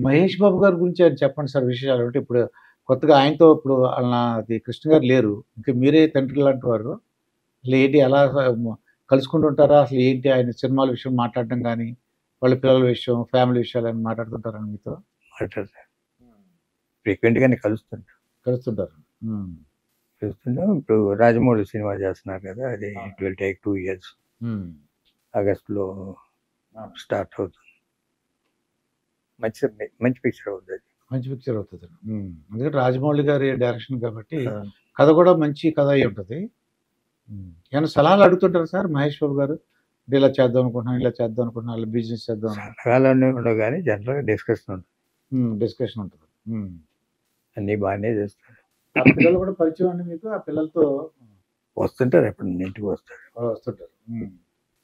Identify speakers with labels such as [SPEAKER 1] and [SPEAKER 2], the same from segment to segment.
[SPEAKER 1] మహేష్ బాబు గారి గురించి ఏమైనా చెప్పండి సార్ విశేషాలు? అంటే ఇప్పుడు కొత్తగా ఆయనతో ఇప్పుడు అది కృష్ణ గారు లేరు. ఇంక మీరే తండ్రి లాంటి వారు. అసలు ఏంటి ఎలా కలుసుకుంటుంటారా? అసలు ఏంటి ఆయన సినిమాల విషయం మాట్లాడడం గాని, వాళ్ళ పిల్లల విషయం, ఫ్యామిలీ విషయాలేమైనా మాట్లాడుతుంటారా మీతో?
[SPEAKER 2] మాట్లాడతారు. ఫ్రీక్వెంట్‌గానే కలుస్తుంటాం.
[SPEAKER 1] కలుస్తుంటారు. హ్మ్.
[SPEAKER 2] కలుస్తుంటాం. ఇప్పుడు 'రాజమౌళి' సినిమా చేస్తున్నారు కదా! అది
[SPEAKER 1] ఆ!
[SPEAKER 2] It will take 2 years.
[SPEAKER 1] హ్మ్.
[SPEAKER 2] ఆగస్ట్‌లో
[SPEAKER 1] ఆ!
[SPEAKER 2] స్టార్ట్ అవుతుంది. మంచి పిక్చర్ అవుద్దది.
[SPEAKER 1] మంచి పిక్చర్ అవుతది. హ్మ్. ఎందుకంటే రాజమౌళి గారి డైరెక్షన్ కాబట్టి
[SPEAKER 2] ఆ!
[SPEAKER 1] కథ కూడా మంచి కథ అయ్యుంటది. హ్మ్. ఏమైనా సలహాలు అడుగుతుంటారా సార్ మహేష్ బాబు గారు? అంటే ఇలా చేద్దాం అనుకుంటున్నాను, ఇలా చేద్దాం అనుకుంటున్నాను, ఇలా బిజినెస్ చేద్దాం అనుకుంటున్నాను.
[SPEAKER 2] సలహాలన్నీ ఉండవు గానీ జనరల్‌గా డిస్కషన్ ఉంటుంది.
[SPEAKER 1] డిస్కషన్ ఉంటది. హ్మ్.
[SPEAKER 2] అన్నీ బానే చేస్తారు.
[SPEAKER 1] ఆ పిల్లలు కూడా పరిచయం అండి మీకు? ఆ పిల్లలతో
[SPEAKER 2] వస్తుంటారు ఎప్పుడన్నా ఇంటికి వస్తారు.
[SPEAKER 1] వస్తుంటారు. హ్మ్.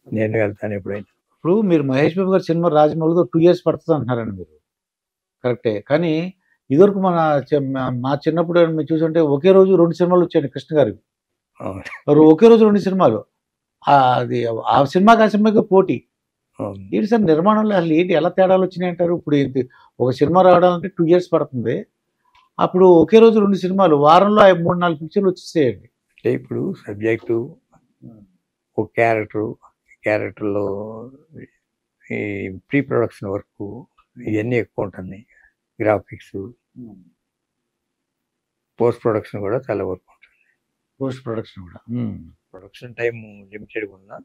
[SPEAKER 2] నేను వెళ్తాను ఎప్పుడైనా.
[SPEAKER 1] ఇప్పుడు మీరు మహేష్ బాబు గారి సినిమా 'రాజమౌళి'తో 2 ఇయర్స్ పడతది అంటున్నారండి మీరు. కరెక్టే. కానీ ఇదివరకు మన మా చిన్నప్పుడు మీరు చూసుంటే ఒకే రోజు 2 సినిమాలు వచ్చాయండి కృష్ణ గారివి.
[SPEAKER 2] అవును.
[SPEAKER 1] ఒకే రోజు 2 సినిమాలు. అది ఆ సినిమాకి, ఆ సినిమాకి పోటీ.
[SPEAKER 2] అవును.
[SPEAKER 1] ఏంటి సార్ నిర్మాణంలో అసలు ఏంటి ఎలా తేడాలొచ్చినాయంటారు? ఇప్పుడు ఇది ఒక సినిమా రావడాలంటే 2 ఇయర్స్ పడుతుంది. అప్పుడు ఒకే రోజు 2 సినిమాలు. వారంలో 3, 4 పిక్చర్‌లు వచ్చేసేయండి.
[SPEAKER 2] అంటే ఇప్పుడు సబ్జెక్టు,
[SPEAKER 1] హ్మ్.
[SPEAKER 2] ఒక క్యారెక్టర్‌లో ఈ ప్రీ ప్రొడక్షన్ వర్కు ఇయన్నీ ఎక్కువుంటున్నాయి. గ్రాఫిక్సు,
[SPEAKER 1] హ్మ్.
[SPEAKER 2] పోస్ట్ ప్రొడక్షన్ కూడా చాలా వర్క్ ఉంటుంది.
[SPEAKER 1] పోస్ట్ ప్రొడక్షన్ గూడా. హ్మ్.
[SPEAKER 2] ప్రొడక్షన్ టైము లిమిటెడ్‌గా ఉన్నా,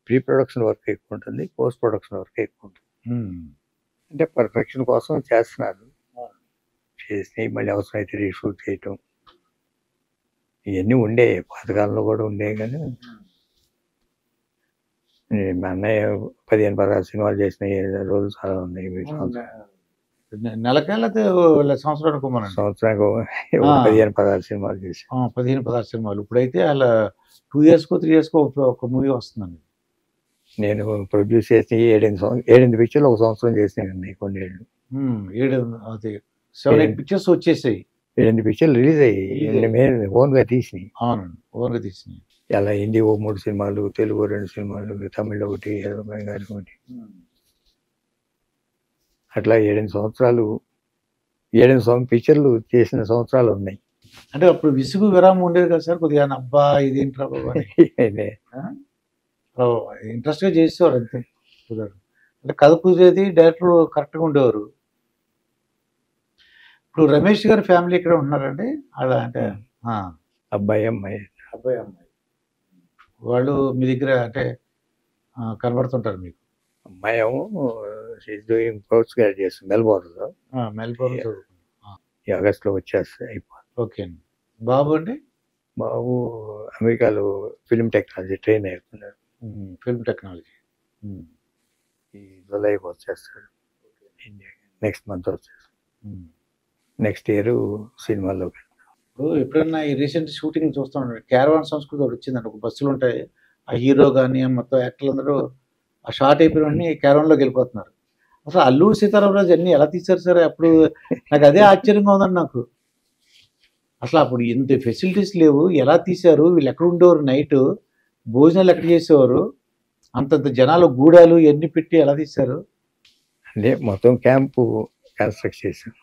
[SPEAKER 2] ప్రీ ప్రొడక్షన్ వర్క్ ఎక్కువుంటుంది. పోస్ట్ ప్రొడక్షన్ వర్క్ ఎక్కువుంటుంది.
[SPEAKER 1] హ్మ్.
[SPEAKER 2] అంటే పర్ఫెక్షన్ కోసం చేస్తున్నారు.
[SPEAKER 1] ఆ!
[SPEAKER 2] చేసినయి మళ్ళీ అవసరమైతే రీషూట్ చేయటం. ఇయన్నీ ఉండేయి. పాతకాలంలో కూడా ఉండేయి గానీ,
[SPEAKER 1] హ్మ్.
[SPEAKER 2] మా అన్నయ్య 15, 16 సినిమాలు చేసిన రోజులు చాలా ఉన్నాయి.
[SPEAKER 1] నెలకా లేతే సంవత్సరానికో మనండి?
[SPEAKER 2] సంవత్సరానికి
[SPEAKER 1] ఆ!
[SPEAKER 2] 15, 16 సినిమాలు చేశాను.
[SPEAKER 1] 15, 16 సినిమాలు. ఇప్పుడైతే అలా 2 ఇయర్స్‌కో, 3 ఇయర్స్‌కో ఒక మూవీ వస్తుందండి.
[SPEAKER 2] నేను ప్రొడ్యూస్ చేసి 7, 8 పిక్చర్‌లు ఒక సంవత్సరం చేసినయి కొన్నేళ్ళు.
[SPEAKER 1] 7 అది 7, 8
[SPEAKER 2] 7,
[SPEAKER 1] పిక్చర్స్ వచ్చేసాయి.
[SPEAKER 2] 8 పిక్చర్‌లు రిలీజ్ అయ్యాయి.
[SPEAKER 1] రిలీజ్ అయ్యాయి.
[SPEAKER 2] మేము ఓన్‌గా తీసినయి.
[SPEAKER 1] అవునండి. ఓన్‌గా తీసినయి.
[SPEAKER 2] అలా హిందీ ఓ 3 సినిమాలు, తెలుగు 2 సినిమాలు, తమిళ్ ఒకటి, బెంగాలీ ఒకటి. అట్లా 7, 8 పిక్చర్‌లు చేసిన సంవత్సరాలు ఉన్నాయి.
[SPEAKER 1] అంటే అప్పుడు విసుగు, విరామం ఉండేది కదా సార్ కొద్దిగా అబ్బా! ఇదేంట్రా బాబు అని. ఆ! ఇంట్రెస్ట్‌గా చేసేవారు అంతే. కుదరదు. అంటే కథ కుదిరేది, డైరెక్టర్ కరెక్ట్‌గా ఉండేవారు. ఇప్పుడు రమేష్ గారి ఫ్యామిలీ ఇక్కడే ఉంటున్నారండి? అలా అంటే ఆ!
[SPEAKER 2] అబ్బాయి, అమ్మాయి.
[SPEAKER 1] అబ్బాయి, అమ్మాయి. వాళ్ళు మీ దగ్గర అంటే కనబడుతుంటారు మీకు.
[SPEAKER 2] అమ్మాయేమో she is doing post graduation మెల్బోర్న్‌లో.
[SPEAKER 1] మెల్బోర్న్‌లో చదువుకుంది.
[SPEAKER 2] ఈ ఆగస్ట్‌లో వచ్చేస్తది అయిపోతుంది.
[SPEAKER 1] ఓకే అండి. బాబు అండి?
[SPEAKER 2] బాబు అమెరికాలో ఫిల్మ్ టెక్నాలజీ ట్రైన్ అవుతున్నాడు.
[SPEAKER 1] Film technology. హ్మ్.
[SPEAKER 2] ఈ జూలైకి వచ్చేస్తాడు. ఇండియాకి నెక్స్ట్ మంత్ వచ్చేస్తాడు. నెక్స్ట్ ఇయర్ సినిమాల్లోకి.
[SPEAKER 1] ఇప్పుడు ఎప్పుడన్నా ఈ రీసెంట్ షూటింగ్‌లు చూస్తా ఉండండి. క్యారవాన్ సంస్కృతి ఒకటి వచ్చిందండి. ఒక బస్సులు ఉంటాయి. ఆ హీరో గాని, మొత్తం యాక్టర్లందరూ ఆ షాట్ అయిపోయిన వెంటనే క్యారవాన్‌లోకి వెళ్ళిపోతున్నారు. అసలు 'అల్లూరి సీతారామరాజు' అన్నీ ఎలా తీశారు సార్? అప్పుడు నాకు అదే ఆశ్చర్యంగా ఉందండి నాకు. అసలు అప్పుడు ఇంత ఫెసిలిటీస్ లేవు. ఎలా తీశారు? వీళ్ళు ఎక్కడ ఉండేవారు నైటు? భోజనాలు ఎక్కడ చేసేవారు? అంతంత జనాలు గూడాలు ఇయన్నీ పెట్టి ఎలా తీశారు?
[SPEAKER 2] అంటే మొత్తం క్యాంపు కన్స్ట్రక్ట్ చేశాం.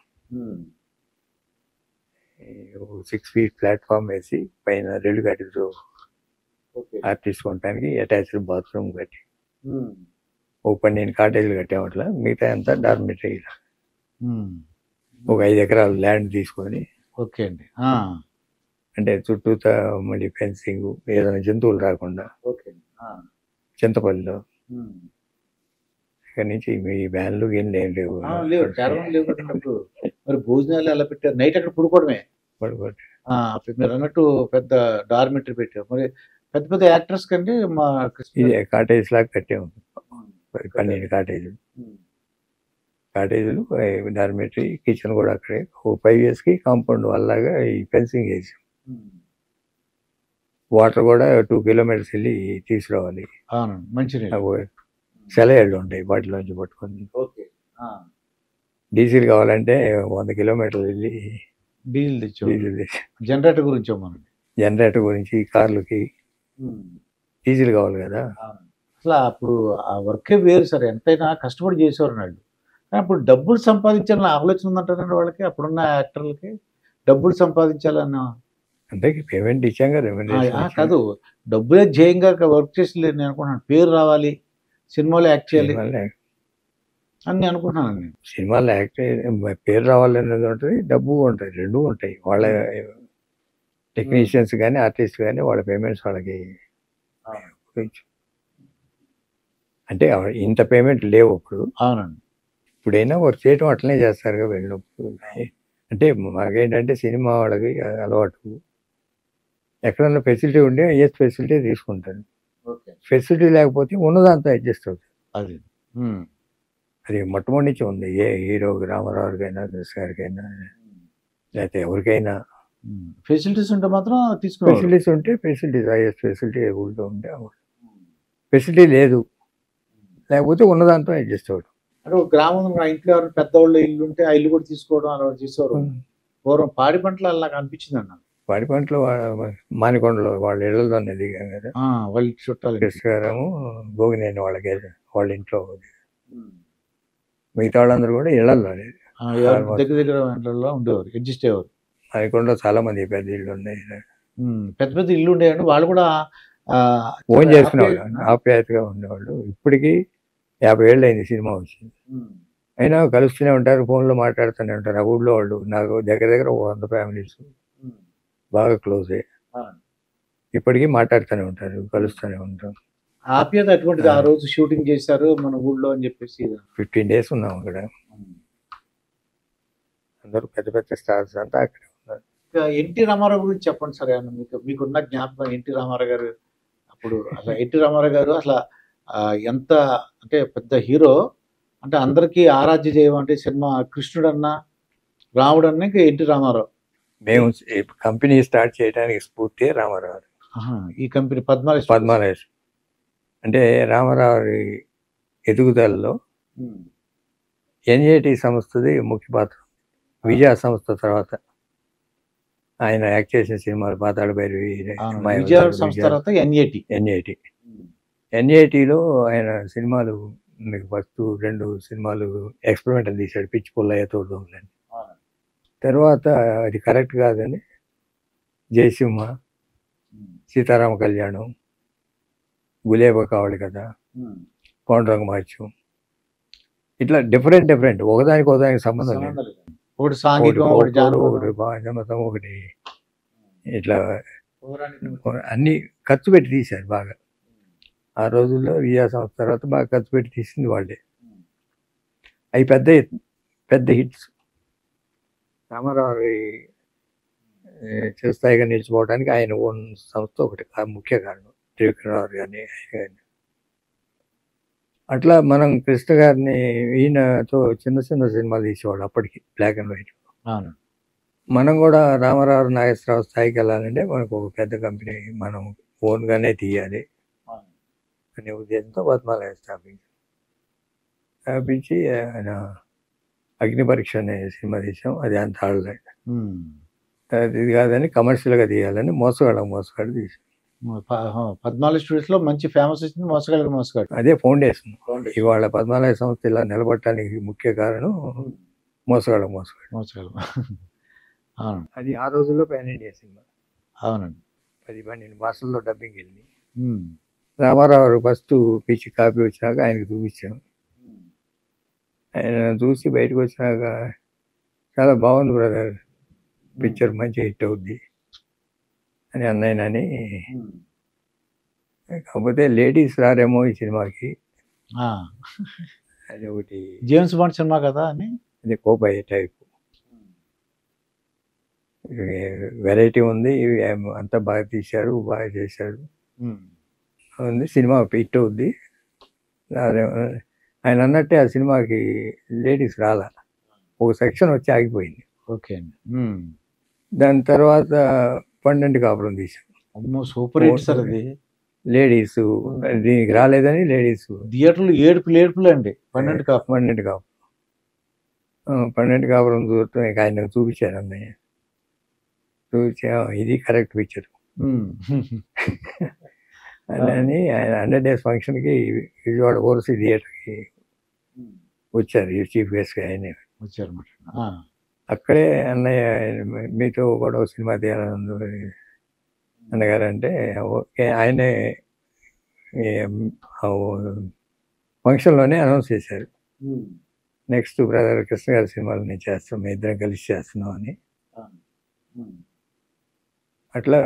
[SPEAKER 2] 6 ఫీట్ ప్లాట్‌ఫామ్ వేసి పైన రైలు గట్టితో
[SPEAKER 1] ఓకే.
[SPEAKER 2] ఆర్టిస్ట్ ఉండటానికి అటాచ్డ్ బాత్రూమ్ కట్టి
[SPEAKER 1] హ్మ్.
[SPEAKER 2] ఓ 12 కాటేజ్‌లు కట్టాం అట్లా. మిగతా అంతా డార్మిటరీ.
[SPEAKER 1] హ్మ్.
[SPEAKER 2] ఒక 5 ఎకరాలు ల్యాండ్ తీసుకొని
[SPEAKER 1] ఓకే అండి.
[SPEAKER 2] అంటే చుట్టూతా మళ్ళీ ఫెన్సింగ్ ఏదైనా జంతువులు రాకుండా
[SPEAKER 1] ఓకే అండి.
[SPEAKER 2] చింతపల్లిలో
[SPEAKER 1] హ్మ్.
[SPEAKER 2] ఇక్కడి నుంచి ఈ వ్యాన్లు గిన్లు ఏం లేవు.
[SPEAKER 1] లేవు. క్యారవాన్ లేవు కదండీ అప్పుడు. మరి భోజనాలు ఎలా పెట్టారు? నైట్ అక్కడ పడుకోవడమే.
[SPEAKER 2] పడుకోవడం.
[SPEAKER 1] మీరన్నట్టు పెద్ద డార్మిటరీ పెట్టారు. మరి పెద్ద పెద్ద యాక్టర్స్ కండి మా కృష్ణ
[SPEAKER 2] ఇదే కాటేజ్ లాగా కట్టాము.
[SPEAKER 1] హ్మ్.
[SPEAKER 2] 12 కాటేజీలు.
[SPEAKER 1] హ్మ్.
[SPEAKER 2] కాటేజీలు డార్మిటరీ కిచెన్ కూడా అక్కడే. ఓ 5 ఇయర్స్‌కి కాంపౌండ్ వాల్‌లాగా ఈ ఫెన్సింగ్ వేసాం. వాటర్ కూడా 2 కిలోమీటర్స్ వెళ్ళి తీసుకురావాలి.
[SPEAKER 1] అవునండి. మంచినీళ్ళు.
[SPEAKER 2] సెలయేళ్ళు ఉంటాయి వాటిలోంచి పట్టుకొని.
[SPEAKER 1] ఓకే.
[SPEAKER 2] డీజిల్ కావాలంటే 100 కిలోమీటర్లు వెళ్ళి
[SPEAKER 1] డీజిల్ తెచ్చేవారు.
[SPEAKER 2] డీజిల్ తెచ్చి
[SPEAKER 1] జనరేటర్ గురించి ఇవ్వమనండి.
[SPEAKER 2] జనరేటర్ గురించి కార్లకి డీజిల్ కావాలి కదా.
[SPEAKER 1] అసలు అప్పుడు ఆ వర్కే వేరు సార్. ఎంతైనా కష్టపడి చేసేవారండి ఆళ్ళు. కానీ అప్పుడు డబ్బులు సంపాదించాలన్న ఆలోచన ఉందంటారండి వాళ్ళకి, అప్పుడున్న యాక్టర్లకి డబ్బులు సంపాదించాలన్న.
[SPEAKER 2] అంటే పేమెంట్ ఇచ్చాం కదా, రెమ్యునరేషన్ ఇచ్చాం.
[SPEAKER 1] కాదు, డబ్బులే ధ్యేయంగా వర్క్ చేసి లేదు నేను అనుకుంటున్నాను. పేరు రావాలి, సినిమాలో యాక్ట్ చేయాలి అని నేను అనుకుంటున్నాను నేను.
[SPEAKER 2] సినిమాలో యాక్ట్ పేరు రావాలనేది ఉంటుంది, డబ్బు ఉంటుంది, రెండూ ఉంటాయి. వాళ్ళ టెక్నీషియన్స్ కానీ ఆర్టిస్ట్ కానీ వాళ్ళ పేమెంట్స్ వాళ్ళకి అంటే ఇంత పేమెంట్ లేవు ఇప్పుడు.
[SPEAKER 1] అవునండి.
[SPEAKER 2] ఇప్పుడైనా వర్క్ చేయటం అట్లనే చేస్తారు కదా వెళ్ళినప్పుడు. అంటే మాకేంటంటే సినిమా వాళ్ళకి అలవాటు, ఎక్కడన్నా ఫెసిలిటీ ఉంటే ఏ ఫెసిలిటీ తీసుకుంటాను. ఫెసిలిటీ లేకపోతే ఉన్నదాంతో అడ్జస్ట్ అవుతుంది. అది మొట్టమొదటి నుంచి ఉంది. ఏ హీరో రామారావుకైనా కృష్ణ గారికైనా లేకపోతే ఎవరికైనా
[SPEAKER 1] ఫెసిలిటీస్ ఉంటే మాత్రం తీసుకుని,
[SPEAKER 2] ఫెసిలిటీస్ ఉంటే ఫెసిలిటీస్ హైయెస్ట్ ఫెసిలిటీ ఊళ్ళో ఉంటే ఫెసిలిటీ లేదు, లేకపోతే ఉన్నదాంతో అడ్జస్ట్ అవ్వడం.
[SPEAKER 1] అంటే ఒక గ్రామం ఇంట్లో ఎవరైనా పెద్దవాళ్ళు ఇల్లు ఉంటే ఆ ఇల్లు కూడా తీసుకోవడం అలా చేసేవారు. పూర్వం పాడి పంటలు అలా అనిపించింది అన్న.
[SPEAKER 2] పాడి పంటలు మానికొండలో వాళ్ళ ఇళ్లలోనే దిగాం కదా,
[SPEAKER 1] వాళ్ళ చుట్టాలు
[SPEAKER 2] కృష్ణ గారేమో భోగినేని వాళ్ళకి వాళ్ళ ఇంట్లో, మిగతా వాళ్ళందరూ కూడా ఇళ్లలో
[SPEAKER 1] దగ్గర దగ్గర ఇంట్లో ఉండేవారు, అడ్జస్ట్ అయ్యేవారు.
[SPEAKER 2] మానికొండలో చాలా మంది పెద్ద ఇళ్ళు ఉన్నాయి,
[SPEAKER 1] పెద్ద పెద్ద ఇల్లు ఉండేవాడు. వాళ్ళు కూడా
[SPEAKER 2] ఫోన్ చేసుకునేవాళ్ళు, ఆప్యాయతగా ఉండేవాళ్ళు. ఇప్పటికీ 50 ఏళ్ళు అయింది సినిమా వచ్చింది, అయినా కలుస్తూనే ఉంటారు, ఫోన్లో మాట్లాడుతూనే ఉంటారు. ఆ ఊళ్ళో వాళ్ళు నాకు దగ్గర దగ్గర 100 ఫ్యామిలీస్ బాగా క్లోజే, ఇప్పటికీ మాట్లాడుతూనే ఉంటారు, కలుస్తూనే ఉంటారు.
[SPEAKER 1] ఆప్యాయత అటువంటిది. ఆ రోజు షూటింగ్ చేశారు మన ఊళ్ళో అని చెప్పేసి
[SPEAKER 2] 15 days ఉన్నాం అక్కడ. అందరూ పెద్ద పెద్ద స్టార్స్ అంతా అక్కడే ఉన్నారు.
[SPEAKER 1] ఎన్టీ రామారావు గురించి చెప్పండి సార్. మీకున్న జ్ఞాపకం ఎన్టీ రామారావు గారు అప్పుడు, అసలు ఎన్టీ రామారావు గారు అసలు ఎంత అంటే పెద్ద హీరో, అంటే అందరికీ ఆరాధ్య దైవం. అంటే సినిమా కృష్ణుడు అన్న రాముడు అన్న ఎన్టీ రామారావు.
[SPEAKER 2] మేము కంపెనీ స్టార్ట్ చేయడానికి స్ఫూర్తి రామారావు.
[SPEAKER 1] ఈ కంపెనీ పద్మాలయ
[SPEAKER 2] అంటే రామారావు ఎదుగుదలలో ఎన్ఏటి సంస్థది ముఖ్య పాత్ర. విజయ సంస్థ తర్వాత ఆయన యాక్ట్ చేసిన సినిమాలు పాతాళ భైరవి,
[SPEAKER 1] విజయ సంస్థ తర్వాత
[SPEAKER 2] ఎన్ఏటిలో ఆయన సినిమాలు మీకు ఫస్ట్ 2 సినిమాలు ఎక్స్పెరిమెంటల్ తీశాడు, పిచ్చి పుల్లయ్య తోడుదొంగలని. తర్వాత అది కరెక్ట్ కాదని జయసింహ, సీతారామ కళ్యాణం, గులేబ కావలి కథ, పాండురంగ మహత్యం, ఇట్లా డిఫరెంట్ ఒకదానికి సంబంధం లేదు.
[SPEAKER 1] ఒకటి సాంఘికం,
[SPEAKER 2] ఒకటి భాజమతం, ఒకటి ఇట్లా అన్ని ఖర్చు పెట్టి తీశారు బాగా. ఆ రోజుల్లో విజయ సంస్థ తర్వాత బాగా ఖర్చు పెట్టి తీసింది వాళ్ళే. అవి పెద్ద హిట్స్. రామారావు చిరస్థాయిగా నిలిచిపోవడానికి ఆయన ఓన్ సంస్థ ఒకటి ముఖ్య కారణం. త్రివిక్రమరావు గారిని అట్లా మనం కృష్ణ గారిని ఈయనతో చిన్న సినిమాలు తీసేవాళ్ళు అప్పటికి, బ్లాక్ అండ్ వైట్. మనం కూడా రామారావు నాగేశ్వరరావు స్థాయికి వెళ్ళాలంటే మనకు ఒక పెద్ద కంపెనీ మనం ఓన్గానే తీయాలి అనే ఉద్దేశంతో పద్మాలయ స్థాపించి ఆయన అగ్ని పరీక్ష అనే సినిమా తీసాం. అది అంత ఆడలేదు, ఇది కాదని కమర్షియల్గా తీయాలని మోసగాడు తీసాం.
[SPEAKER 1] పద్మాలయ స్టూడియోస్ లో మంచి ఫేమస్ వచ్చింది మోసగాడు.
[SPEAKER 2] అదే ఫౌండేషన్. ఇవాళ పద్మాలయ సంస్థ ఇలా నిలబడటానికి ముఖ్య కారణం మోసగాడు. అది ఆ రోజుల్లో పాన్ ఇండియా సినిమా.
[SPEAKER 1] అవునండి.
[SPEAKER 2] 10-12 భాషల్లో డబ్బింగ్ వెళ్ళి రామారావు ఫస్ట్ పిచ్చి కాపీ వచ్చినాక ఆయనకు చూపించాం. ఆయన చూసి బయటకు వచ్చినాక చాలా బాగుంది బ్రదర్, పిక్చర్ మంచి హిట్ అవుద్ది అని అన్నాయనని. కాకపోతే లేడీస్ రారేమో ఈ సినిమాకి, అది ఒకటి
[SPEAKER 1] జేమ్స్ బాండ్ సినిమా కదా అని,
[SPEAKER 2] అది కోపయ్యే టైప్ వెరైటీ ఉంది. అంతా బాగా తీశారు, బాగా చేశారు ఉంది, సినిమా హిట్ అవుద్ది. ఆయన అన్నట్టే ఆ సినిమాకి లేడీస్ రాలా, ఒక సెక్షన్ వచ్చి ఆగిపోయింది.
[SPEAKER 1] ఓకే అండి.
[SPEAKER 2] దాని తర్వాత 12 కాపురం తీసాం.
[SPEAKER 1] సూపర్ హిట్ సార్ అది.
[SPEAKER 2] లేడీస్ దీనికి రాలేదని లేడీస్
[SPEAKER 1] థియేటర్లు ఏడుపులు అండి. 12
[SPEAKER 2] కాపురం చూడటం ఇక ఆయన చూపించారు అన్నయ్య, చూపించా ఇది కరెక్ట్ పిక్చర్ అని ఆయన 100 days ఫంక్షన్కి విజయవాడ ఓవర్సీ థియేటర్కి వచ్చారు ఈ చీఫ్ గెస్ట్గా ఆయన.
[SPEAKER 1] వచ్చారన్నమాట.
[SPEAKER 2] అక్కడే అన్నయ్య మీతో కూడా ఒక సినిమా తీయాలని అన్నగారంటే ఓకే ఆయనే ఫంక్షన్లోనే అనౌన్స్ చేశారు, నెక్స్ట్ బ్రదర్ కృష్ణ గారి సినిమాలు నేను చేస్తాం, మేము ఇద్దరం కలిసి చేస్తున్నాం అని. అట్లా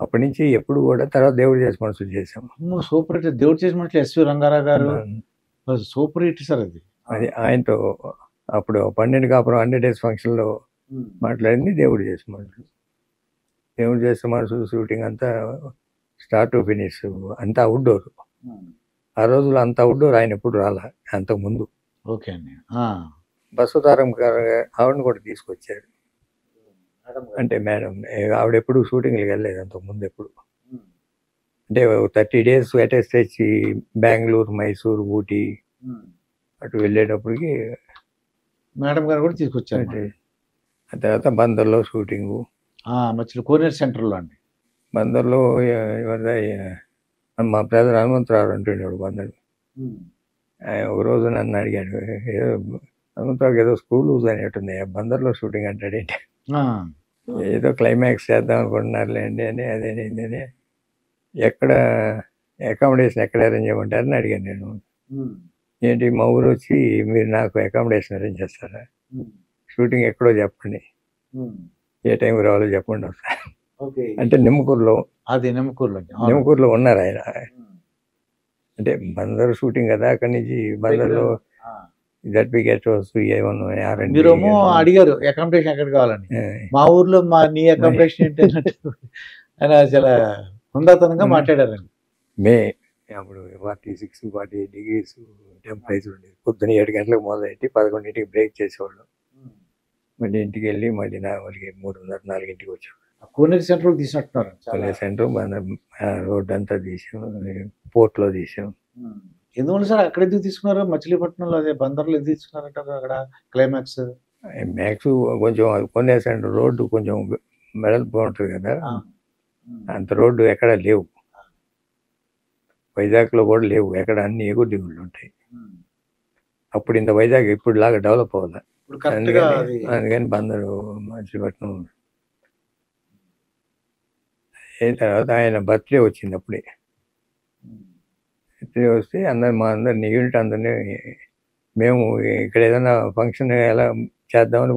[SPEAKER 2] అప్పటి నుంచి ఎప్పుడు కూడా తర్వాత దేవుడు చేసి మనుషులు చేసాం.
[SPEAKER 1] సూపర్ హిట్ దేవుడు చేసి మనుషులు ఎస్వి రంగారావు గారు సూపర్ హిట్ సార్ అది.
[SPEAKER 2] అది ఆయనతో అప్పుడు 12 కాపురం 100 డేస్ ఫంక్షన్లో మాట్లాడింది దేవుడు చేసి మనుషులు. దేవుడు చేసిన మనుషులు షూటింగ్ అంతా స్టార్ట్ టు ఫినిష్ అంతా అవుట్డోర్. ఆ రోజుల్లో అంత అవుట్డోర్ ఆయన ఎప్పుడు రాలా అంతకుముందు.
[SPEAKER 1] ఓకే అండి.
[SPEAKER 2] బసవతారం గారు ఆవిడని కూడా తీసుకొచ్చారు. అంటే మేడం ఆవిడ ఎప్పుడు షూటింగ్కి వెళ్ళలేదు అంతకుముందు ఎప్పుడు. అంటే 30 డేస్ అటే స్టేజ్ బెంగళూరు, మైసూరు, ఊటీ అటు వెళ్ళేటప్పటికి
[SPEAKER 1] మేడం గారు కూడా తీసుకొచ్చారు.
[SPEAKER 2] ఆ తర్వాత బందర్లో షూటింగు,
[SPEAKER 1] మధ్యలో కోనేరు సెంటర్లో అండి.
[SPEAKER 2] బందర్లో మా బ్రదర్ హనుమంతరావు అంటుండేవాడు బందర్. ఒకరోజు నన్ను అడిగాడు, ఏదో హనుమంతరావుకి ఏదో స్కూల్ అనేటుంది, బందర్లో షూటింగ్ అంటాడేంటి, ఏదో క్లైమాక్స్ చేద్దాం అనుకుంటున్నారులేండి అని. అదేంటని ఎక్కడ అకామిడేషన్ ఎక్కడ అరేంజ్ చేయమంటారని అడిగాను నేను. ఏంటి మా ఊరు వచ్చి మీరు నాకు అకామిడేషన్ అరేంజ్ చేస్తారా, షూటింగ్ ఎక్కడో చెప్పండి, ఏ టైంకి రావాలో చెప్పండి వస్తా అంటే నిమ్మకూరులో.
[SPEAKER 1] అది
[SPEAKER 2] నిమ్మకూరులో ఉన్నారు ఆయన. అంటే బందర్ షూటింగ్ కదా, అక్కడి నుంచి బందర్లో జడ్పీ గెస్ట్ హౌస్
[SPEAKER 1] మీరేమో అడిగారు అకామిడేషన్ ఎక్కడ కావాలని. మా ఊర్లో నీ అకామిడేషన్ ఏంటి అని చాలా హుందాతనంగా మాట్లాడారండి.
[SPEAKER 2] అప్పుడు 46, 48 degrees టెంపరేచర్ ఉండేది. పొద్దున 7 గంటలకు మొదలెట్టి 11ంటికి బ్రేక్ చేసేవాళ్ళు. మళ్ళీ ఇంటికి వెళ్ళి మళ్ళీ 3:30, 4ంటికి వచ్చేవాళ్ళు.
[SPEAKER 1] కోనేరు సెంటర్ తీసినట్టున్నారు.
[SPEAKER 2] కోనేరు సెంటర్ రోడ్డు అంతా తీసాం, పోర్ట్లో తీసాం.
[SPEAKER 1] ఎందువల్ల సార్ అక్కడ ఎందుకు తీసుకున్నారు, మచిలీపట్నంలో అదే బందర్లో ఎందుకు తీసుకున్నారంటారు అక్కడ క్లైమాక్స్?
[SPEAKER 2] కొంచెం కోనేరు సెంటర్ రోడ్డు కొంచెం వెడల్పు ఉంటుంది కదా, అంత రోడ్డు ఎక్కడ లేవు, వైజాగ్లో కూడా లేవు, ఎక్కడ అన్ని ఎగురు దిగుళ్ళు ఉంటాయి. అప్పుడు ఇంత వైజాగ్ ఇప్పుడు లాగా డెవలప్ అవ్వాలి, అందుకని బందరు మచిలీపట్నం. అయిన తర్వాత ఆయన బర్త్డే వచ్చింది. అప్పుడే బర్త్డే వస్తే మా అందరిని యూనిట్ అందరినీ మేము ఇక్కడ ఏదైనా ఫంక్షన్ ఎలా చేద్దామని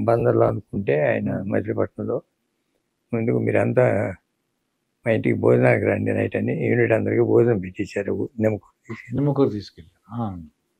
[SPEAKER 2] బందర్లో అనుకుంటే ఆయన మచిలీపట్నంలో ముందుకు మీరంతా మా ఇంటికి భోజనానికి రండి నైట్ అని యూనిట్ అందరికీ భోజనం పెట్టించారు. నిమ్మకూరు
[SPEAKER 1] తీసుకెళ్ళి